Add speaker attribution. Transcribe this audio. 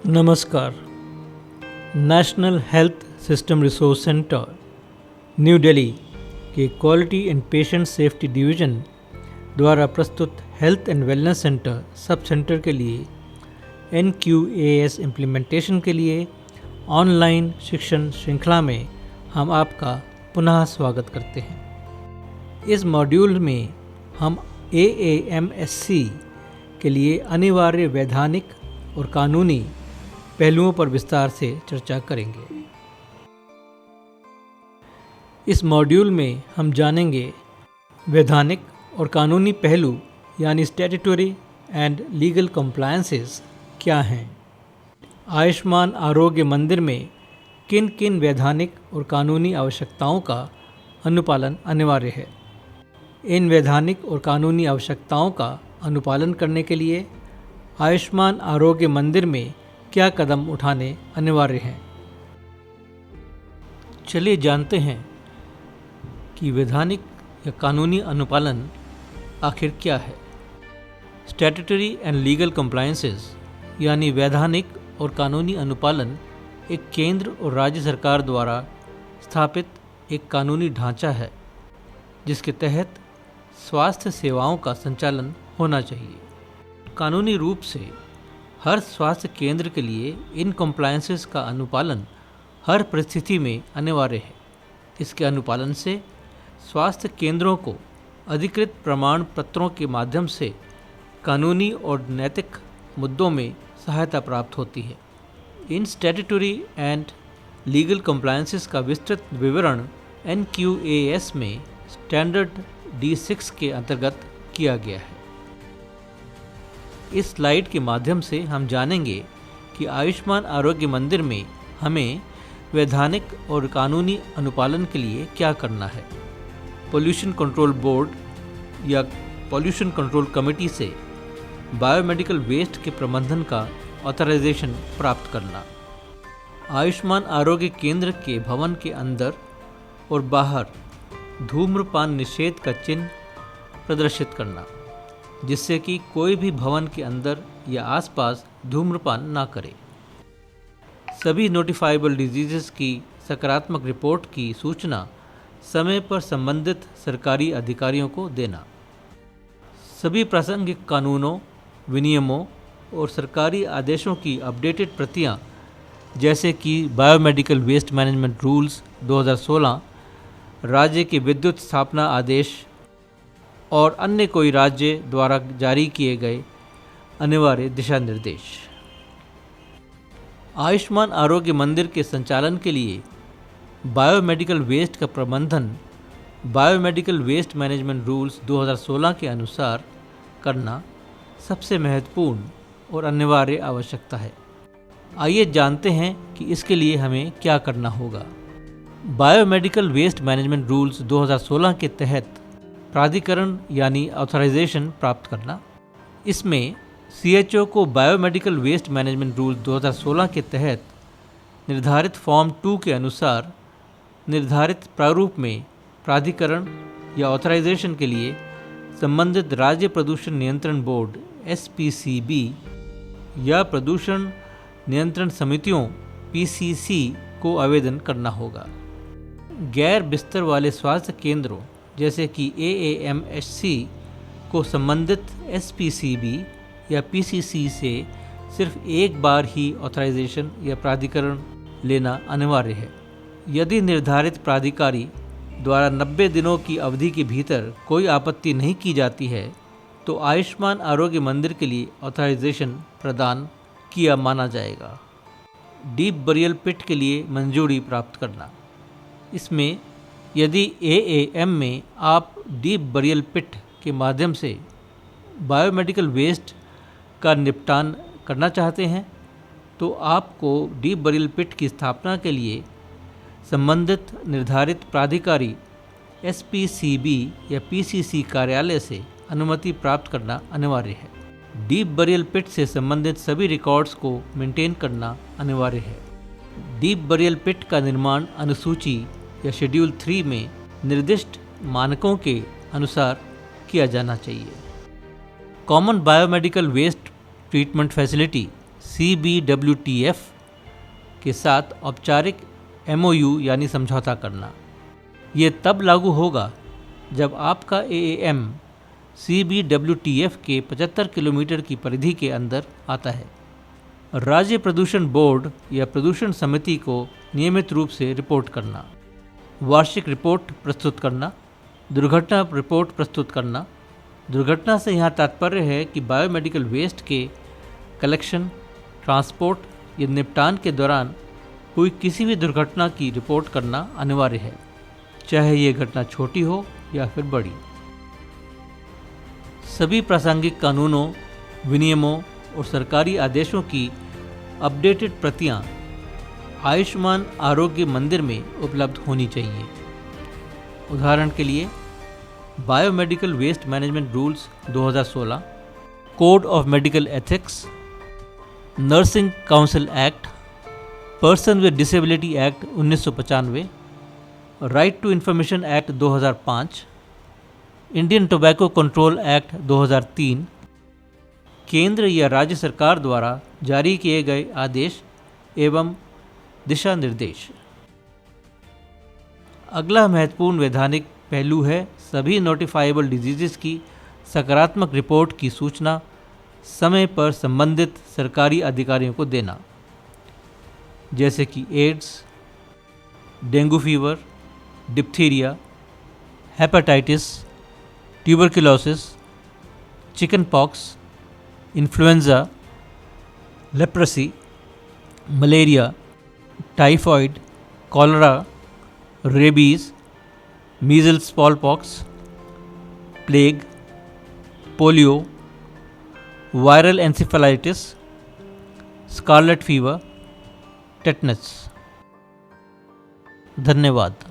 Speaker 1: नमस्कार। National health system resource centre new Delhi के quality and patient safety division द्वारा प्रस्तुत health and wellness centre sub centre के लिए NQAS इम्प्लीमेंटेशन के लिए ऑनलाइन शिक्षण श्रृंखला में हम आपका पुनः स्वागत करते हैं। इस मॉड्यूल में हम AAMSC के लिए अनिवार्य वैधानिक और कानूनी पहलुओं पर विस्तार से चर्चा करेंगे। इस मॉड्यूल में हम जानेंगे वैधानिक और कानूनी पहलू यानी स्टैट्यूटरी एंड लीगल कंप्लायंसेस क्या हैं, आयुष्मान आरोग्य मंदिर में किन किन वैधानिक और कानूनी आवश्यकताओं का अनुपालन अनिवार्य है, इन वैधानिक और कानूनी आवश्यकताओं का अनुपालन करने के लिए आयुष्मान आरोग्य मंदिर में क्या कदम उठाने अनिवार्य हैं। चलिए जानते हैं कि वैधानिक या कानूनी अनुपालन आखिर क्या है। स्टैट्यूटरी एंड लीगल कंप्लायंसेस यानी वैधानिक और कानूनी अनुपालन एक केंद्र और राज्य सरकार द्वारा स्थापित एक कानूनी ढांचा है जिसके तहत स्वास्थ्य सेवाओं का संचालन होना चाहिए। कानूनी रूप से हर स्वास्थ्य केंद्र के लिए इन कंप्लायंसेस का अनुपालन हर परिस्थिति में अनिवार्य है। इसके अनुपालन से स्वास्थ्य केंद्रों को अधिकृत प्रमाण पत्रों के माध्यम से कानूनी और नैतिक मुद्दों में सहायता प्राप्त होती है। इन स्टैट्यूटरी एंड लीगल कंप्लायंसेस का विस्तृत विवरण NQAS में स्टैंडर्ड D6 के अंतर्गत किया गया है। इस स्लाइड के माध्यम से हम जानेंगे कि आयुष्मान आरोग्य मंदिर में हमें वैधानिक और कानूनी अनुपालन के लिए क्या करना है। पोल्यूशन कंट्रोल बोर्ड या पोल्यूशन कंट्रोल कमेटी से बायोमेडिकल वेस्ट के प्रबंधन का ऑथराइजेशन प्राप्त करना, आयुष्मान आरोग्य केंद्र के भवन के अंदर और बाहर धूम्रपान निषेध का चिन्ह प्रदर्शित करना जिससे कि कोई भी भवन के अंदर या आसपास धूम्रपान ना करे। सभी नोटिफाइबल डिजीज़ेस की सकारात्मक रिपोर्ट की सूचना समय पर संबंधित सरकारी अधिकारियों को देना। सभी प्रासंगिक कानूनों, विनियमों और सरकारी आदेशों की अपडेटेड प्रतियां जैसे कि बायोमेडिकल वेस्ट मैनेजमेंट रूल्स 2016, राज्य के विद्युत स्थापना आदेश और अन्य कोई राज्य द्वारा जारी किए गए अनिवार्य दिशा निर्देश। आयुष्मान आरोग्य मंदिर के संचालन के लिए बायोमेडिकल वेस्ट का प्रबंधन बायोमेडिकल वेस्ट मैनेजमेंट रूल्स 2016 के अनुसार करना सबसे महत्वपूर्ण और अनिवार्य आवश्यकता है। आइए जानते हैं कि इसके लिए हमें क्या करना होगा। बायोमेडिकल वेस्ट मैनेजमेंट रूल्स 2016 के तहत प्राधिकरण यानी ऑथराइजेशन प्राप्त करना। इसमें CHO को बायोमेडिकल वेस्ट मैनेजमेंट रूल 2016 के तहत निर्धारित फॉर्म 2 के अनुसार निर्धारित प्रारूप में प्राधिकरण या ऑथराइजेशन के लिए संबंधित राज्य प्रदूषण नियंत्रण बोर्ड SPCB या प्रदूषण नियंत्रण समितियों PCC को आवेदन करना होगा। गैर बिस्तर वाले स्वास्थ्य केंद्रों जैसे कि AAMSC को संबंधित SPCB या PCC से सिर्फ एक बार ही ऑथराइजेशन या प्राधिकरण लेना अनिवार्य है। यदि निर्धारित प्राधिकारी द्वारा 90 दिनों की अवधि के भीतर कोई आपत्ति नहीं की जाती है तो आयुष्मान आरोग्य मंदिर के लिए ऑथराइजेशन प्रदान किया माना जाएगा। डीप बरियल पिट के लिए मंजूरी प्राप्त करना। इसमें यदि AAM में आप डीप बरियल पिट के माध्यम से बायोमेडिकल वेस्ट का निपटान करना चाहते हैं तो आपको डीप बरियल पिट की स्थापना के लिए संबंधित निर्धारित प्राधिकारी SPCB या PCC कार्यालय से अनुमति प्राप्त करना अनिवार्य है। डीप बरियल पिट से संबंधित सभी रिकॉर्ड्स को मेंटेन करना अनिवार्य है। डीप बरियल पिट का निर्माण अनुसूची या शेड्यूल 3 में निर्दिष्ट मानकों के अनुसार किया जाना चाहिए। Common biomedical waste treatment facility CBWTF के साथ औपचारिक MOU यानी समझौता करना। ये तब लागू होगा जब आपका AAM CBWTF के 75 किलोमीटर की परिधि के अंदर आता है। राज्य प्रदूषण बोर्ड या प्रदूषण समिति को नियमित रूप से रिपोर्ट करना, वार्षिक रिपोर्ट प्रस्तुत करना, दुर्घटना रिपोर्ट प्रस्तुत करना। दुर्घटना से यहाँ तात्पर्य है कि बायोमेडिकल वेस्ट के कलेक्शन, ट्रांसपोर्ट या निपटान के दौरान हुई किसी भी दुर्घटना की रिपोर्ट करना अनिवार्य है, चाहे ये घटना छोटी हो या फिर बड़ी। सभी प्रासंगिक कानूनों, विनियमों और सरकारी आदेशों की अपडेटेड प्रतियां आयुष्मान आरोग्य मंदिर में उपलब्ध होनी चाहिए। उदाहरण के लिए biomedical waste management rules 2016, code of medical ethics, nursing council act, person with disability act 1995, right to information act 2005, Indian tobacco control act 2003, केंद्र या राज्य सरकार द्वारा जारी किए गए आदेश एवं दिशा निर्देश। अगला महत्वपूर्ण वैधानिक पहलू है सभी नोटिफाइबल डिजीज़ की सकारात्मक रिपोर्ट की सूचना समय पर संबंधित सरकारी अधिकारियों को देना, जैसे कि AIDS, dengue fever, diphtheria, hepatitis, tuberculosis, chicken pox, influenza, leprosy, malaria, typhoid, cholera, rabies, measles, smallpox, plague, polio, viral encephalitis, scarlet fever, tetanus. धन्यवाद।